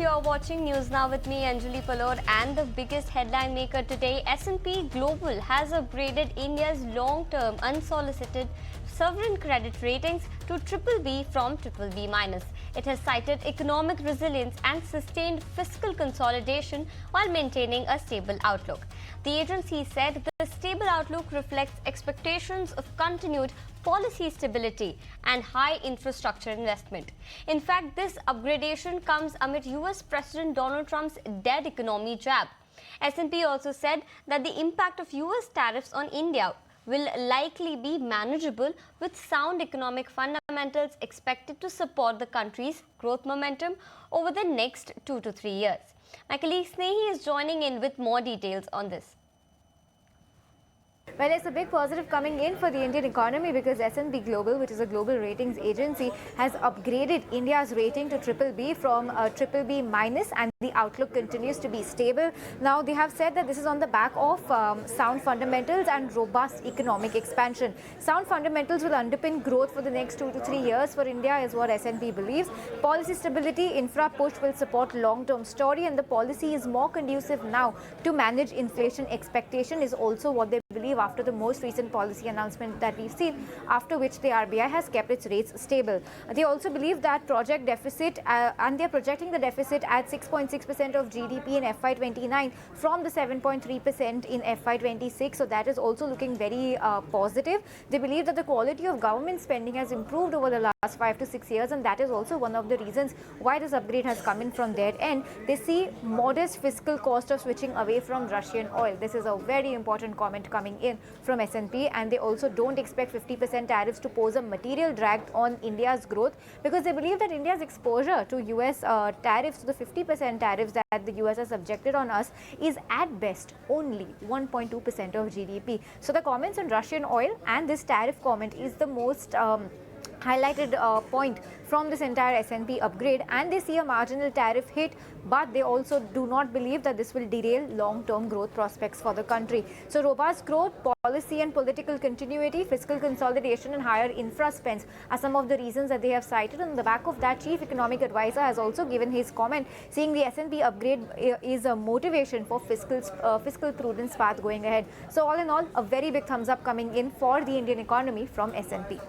you're watching News Now with me, Anjali Palod, and the biggest headline maker today, S&P Global has upgraded India's long-term unsolicited sovereign credit ratings to BBB from BBB-. It has cited economic resilience and sustained fiscal consolidation while maintaining a stable outlook. The agency said the stable outlook reflects expectations of continued policy stability and high infrastructure investment. In fact, this upgradation comes amid US President Donald Trump's dead economy jab. S&P also said that the impact of US tariffs on India will likely be manageable, with sound economic fundamentals expected to support the country's growth momentum over the next 2 to 3 years. My colleague Snehi is joining in with more details on this. Well, it's a big positive coming in for the Indian economy because S&P Global, which is a global ratings agency, has upgraded India's rating to BBB from BBB- and the outlook continues to be stable. Now, they have said that this is on the back of sound fundamentals and robust economic expansion. Sound fundamentals will underpin growth for the next 2 to 3 years for India is what S&P believes. Policy stability, infra push will support long-term story, and the policy is more conducive now to manage inflation expectation is also what they believe after the most recent policy announcement that we've seen, after which the RBI has kept its rates stable. They also believe that project deficit, and they're projecting the deficit at 6.6% of GDP in FY29 from the 7.3% in FY26. So that is also looking very positive. They believe that the quality of government spending has improved over the last 5 to 6 years, and that is also one of the reasons why this upgrade has come in from their end. They see modest fiscal cost of switching away from Russian oil. This is a very important comment coming in from S&P, and they also don't expect 50% tariffs to pose a material drag on India's growth because they believe that India's exposure to US tariffs, to the 50% tariffs that the US has subjected on us, is at best only 1.2% of GDP. So the comments on Russian oil and this tariff comment is the most highlighted point from this entire S&P upgrade, and they see a marginal tariff hit, but they also do not believe that this will derail long-term growth prospects for the country. So robust growth, policy and political continuity, fiscal consolidation and higher infra spends are some of the reasons that they have cited. On the back of that, Chief Economic Advisor has also given his comment saying the S&P upgrade is a motivation for fiscal prudence path going ahead. So all in all, a very big thumbs up coming in for the Indian economy from S&P.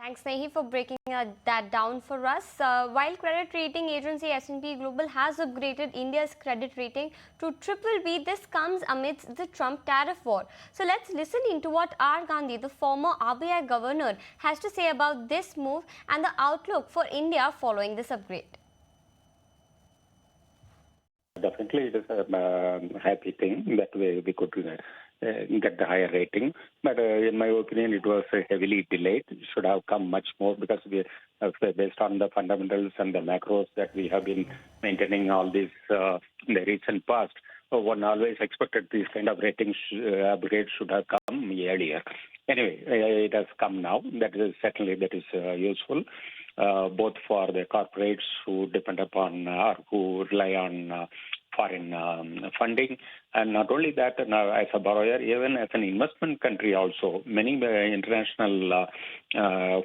Thanks, Nehi, for breaking that down for us. While credit rating agency S&P Global has upgraded India's credit rating to BBB, this comes amidst the Trump tariff war. So let's listen into what R. Gandhi, the former RBI governor, has to say about this move and the outlook for India following this upgrade. Definitely, it is a happy thing that we could get the higher rating. But in my opinion, it was heavily delayed. It should have come much more because based on the fundamentals and the macros that we have been maintaining all this in the recent past, one always expected these kind of ratings upgrades should have come earlier. Anyway, it has come now. That is useful. Both for the corporates who depend upon or who rely on foreign funding, and not only that, now as a borrower, even as an investment country also, many international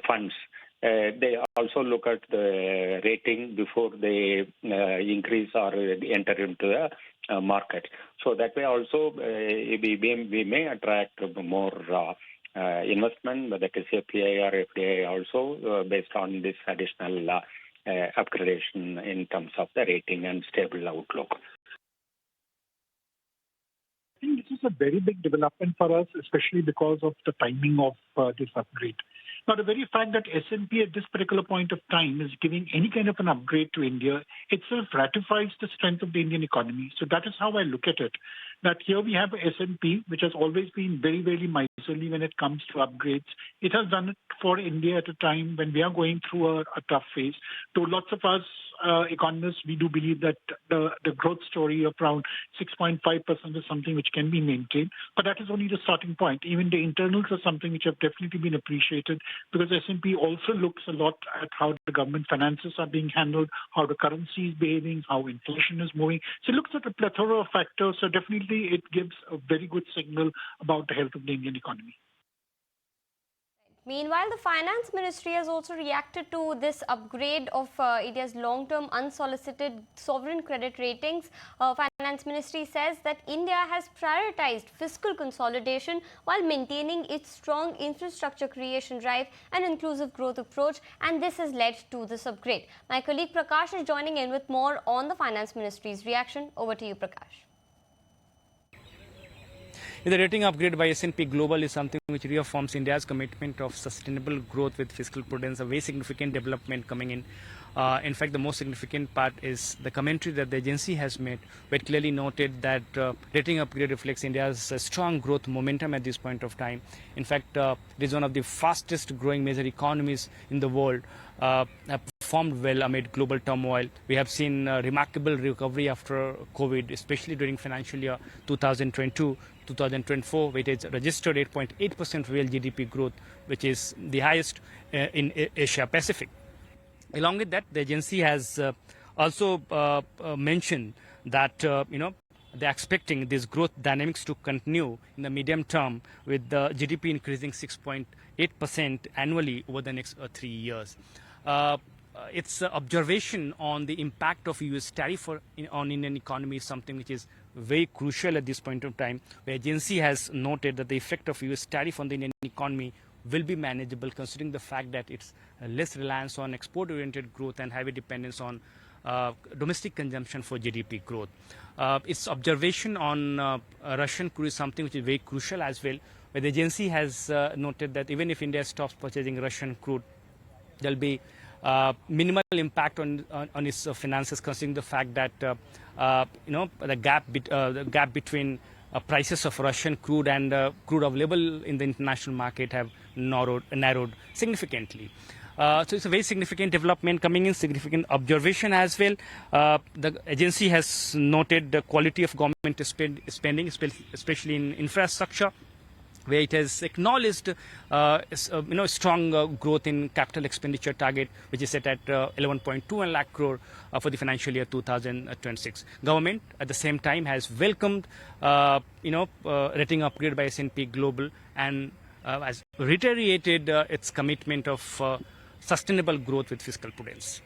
funds, they also look at the rating before they increase or enter into the market. So that way also we may attract more investment, whether it is FPI or FDI also, based on this additional upgradation in terms of the rating and stable outlook. I think this is a very big development for us, especially because of the timing of this upgrade. Now, the very fact that S&P at this particular point of time is giving any kind of an upgrade to India itself ratifies the strength of the Indian economy. So that is how I look at it. That here we have S&P, which has always been very, very miserly when it comes to upgrades. It has done it for India at a time when we are going through a tough phase. To lots of us economists, we do believe that the growth story of around 6.5% is something which can be maintained. But that is only the starting point. Even the internals are something which have definitely been appreciated because S&P also looks a lot at how the government finances are being handled, how the currency is behaving, how inflation is moving. So it looks at a plethora of factors. So definitely it gives a very good signal about the health of the Indian economy. Meanwhile, the Finance Ministry has also reacted to this upgrade of India's long-term unsolicited sovereign credit ratings. Finance Ministry says that India has prioritized fiscal consolidation while maintaining its strong infrastructure creation drive and inclusive growth approach, and this has led to this upgrade. My colleague Prakash is joining in with more on the Finance Ministry's reaction. Over to you, Prakash. The rating upgrade by S&P Global is something which reaffirms India's commitment of sustainable growth with fiscal prudence, a very significant development coming in. In fact, the most significant part is the commentary that the agency has made, where it clearly noted that rating upgrade reflects India's strong growth momentum at this point of time. In fact, it is one of the fastest growing major economies in the world, have performed well amid global turmoil. We have seen remarkable recovery after COVID, especially during financial year 2022-2024, where it has registered 8.8% real GDP growth, which is the highest in Asia Pacific. Along with that, the agency has also mentioned that they're expecting these growth dynamics to continue in the medium term, with the GDP increasing 6.8% annually over the next 3 years. Its observation on the impact of US tariff on Indian economy is something which is very crucial at this point of time. The agency has noted that the effect of US tariff on the Indian economy will be manageable, considering the fact that it's less reliance on export-oriented growth and heavy dependence on domestic consumption for GDP growth. Its observation on Russian crude is something which is very crucial as well, where the agency has noted that even if India stops purchasing Russian crude, there will be minimal impact on its finances, considering the fact that the gap between prices of Russian crude and crude available in the international market have narrowed significantly. So it's a very significant development coming in, significant observation as well. The agency has noted the quality of government spending, especially in infrastructure, where it has acknowledged strong growth in capital expenditure target, which is set at 11.2 lakh crore for the financial year 2026. Government at the same time has welcomed rating upgrade by S&P Global and has reiterated its commitment of sustainable growth with fiscal prudence.